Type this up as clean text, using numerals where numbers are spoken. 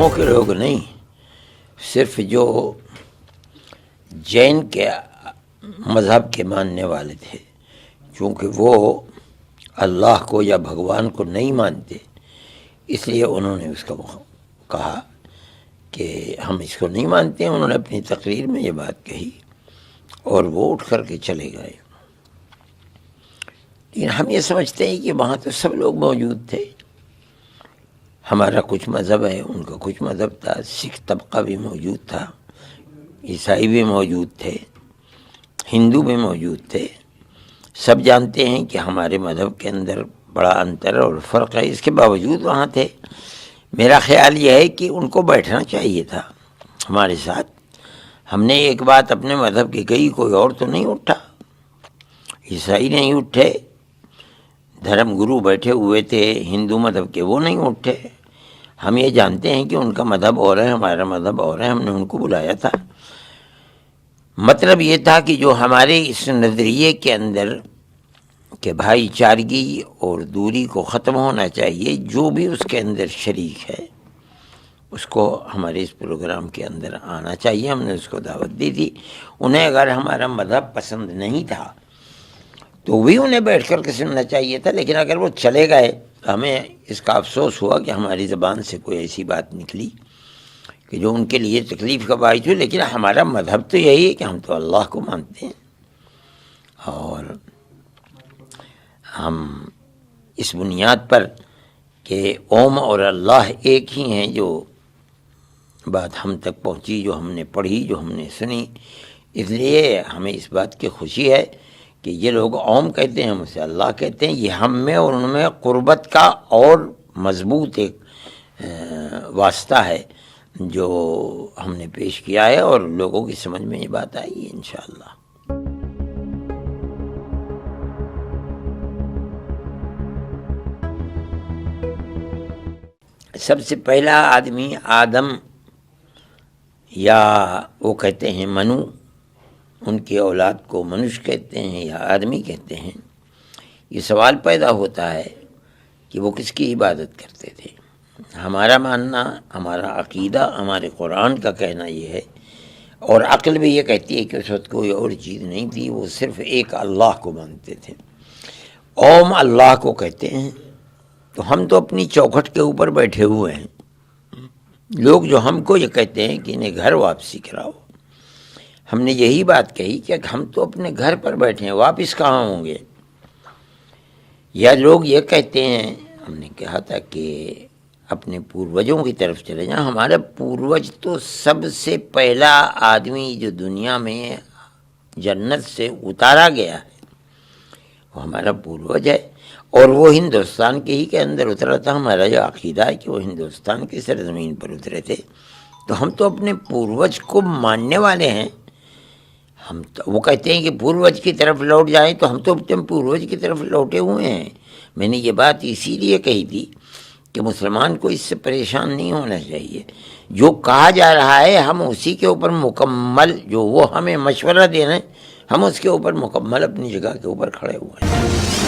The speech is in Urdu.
مذہبوں کے لوگ نہیں، صرف جو جین کے مذہب کے ماننے والے تھے، چونکہ وہ اللہ کو یا بھگوان کو نہیں مانتے، اس لیے انہوں نے اس کو کہا کہ ہم اس کو نہیں مانتے ہیں۔ انہوں نے اپنی تقریر میں یہ بات کہی اور وہ اٹھ کر کے چلے گئے۔ لیکن ہم یہ سمجھتے ہیں کہ وہاں تو سب لوگ موجود تھے، ہمارا کچھ مذہب ہے، ان کا کچھ مذہب تھا، سکھ طبقہ بھی موجود تھا، عیسائی بھی موجود تھے، ہندو بھی موجود تھے۔ سب جانتے ہیں کہ ہمارے مذہب کے اندر بڑا انتر اور فرق ہے، اس کے باوجود وہاں تھے۔ میرا خیال یہ ہے کہ ان کو بیٹھنا چاہیے تھا ہمارے ساتھ۔ ہم نے ایک بات اپنے مذہب کی کہی، کوئی اور تو نہیں اٹھا، عیسائی نہیں اٹھے، دھرم گرو بیٹھے ہوئے تھے ہندو مذہب کے، وہ نہیں اٹھے۔ ہم یہ جانتے ہیں کہ ان کا مذہب اور ہے، ہمارا مذہب اور ہے، ہم نے ان کو بلایا تھا۔ مطلب یہ تھا کہ جو ہمارے اس نظریے کے اندر کہ بھائی چارگی اور دوری کو ختم ہونا چاہیے، جو بھی اس کے اندر شریک ہے اس کو ہمارے اس پروگرام کے اندر آنا چاہیے۔ ہم نے اس کو دعوت دی تھی۔ انہیں اگر ہمارا مذہب پسند نہیں تھا تو بھی انہیں بیٹھ کر کے سننا چاہیے تھا، لیکن اگر وہ چلے گئے تو ہمیں اس کا افسوس ہوا کہ ہماری زبان سے کوئی ایسی بات نکلی کہ جو ان کے لیے تکلیف کا باعث ہوئی۔ لیکن ہمارا مذہب تو یہی ہے کہ ہم تو اللہ کو مانتے ہیں، اور ہم اس بنیاد پر کہ اوم اور اللہ ایک ہی ہیں، جو بات ہم تک پہنچی، جو ہم نے پڑھی، جو ہم نے سنی، اس لیے ہمیں اس بات کی خوشی ہے کہ یہ لوگ اوم کہتے ہیں، ہم اسے اللہ کہتے ہیں۔ یہ ہم میں اور ان میں قربت کا اور مضبوط ایک واسطہ ہے جو ہم نے پیش کیا ہے، اور لوگوں کی سمجھ میں یہ بات آئی ہے انشاءاللہ۔ سب سے پہلا آدمی آدم، یا وہ کہتے ہیں منو، ان کی اولاد کو منش کہتے ہیں یا آدمی کہتے ہیں۔ یہ سوال پیدا ہوتا ہے کہ وہ کس کی عبادت کرتے تھے۔ ہمارا ماننا، ہمارا عقیدہ، ہمارے قرآن کا کہنا یہ ہے، اور عقل بھی یہ کہتی ہے کہ اس وقت کوئی اور چیز نہیں تھی، وہ صرف ایک اللہ کو مانتے تھے۔ اوم اللہ کو کہتے ہیں۔ تو ہم تو اپنی چوکھٹ کے اوپر بیٹھے ہوئے ہیں، لوگ جو ہم کو یہ کہتے ہیں کہ انہیں گھر واپسی کراؤ، ہم نے یہی بات کہی کہ ہم تو اپنے گھر پر بیٹھے ہیں، واپس کہاں ہوں گے؟ یا لوگ یہ کہتے ہیں، ہم نے کہا تھا کہ اپنے پوروجوں کی طرف چلے جائیں۔ ہمارا پوروج تو سب سے پہلا آدمی جو دنیا میں جنت سے اتارا گیا ہے وہ ہمارا پوروج ہے، اور وہ ہندوستان کے ہی کے اندر اترا تھا۔ ہمارا جو عقیدہ ہے کہ وہ ہندوستان کی سرزمین پر اترے تھے، تو ہم تو اپنے پوروج کو ماننے والے ہیں۔ ہم تو وہ کہتے ہیں کہ پوروج کی طرف لوٹ جائیں، تو ہم تو اپنے پوروج کی طرف لوٹے ہوئے ہیں۔ میں نے یہ بات اسی لیے کہی تھی کہ مسلمان کو اس سے پریشان نہیں ہونا چاہیے۔ جو کہا جا رہا ہے ہم اسی کے اوپر مکمل، جو وہ ہمیں مشورہ دے رہے ہیں ہم اس کے اوپر مکمل اپنی جگہ کے اوپر کھڑے ہوئے ہیں۔